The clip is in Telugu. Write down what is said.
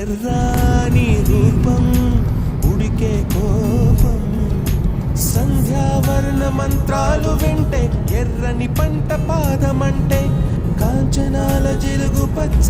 ఎర్రాని రూపం ఉడికే కోపం సంధ్యావర్ణ మంత్రాలు వింటే ఎర్రని పంట పాదమంటే కాంచనాల జిలుగు పచ్చ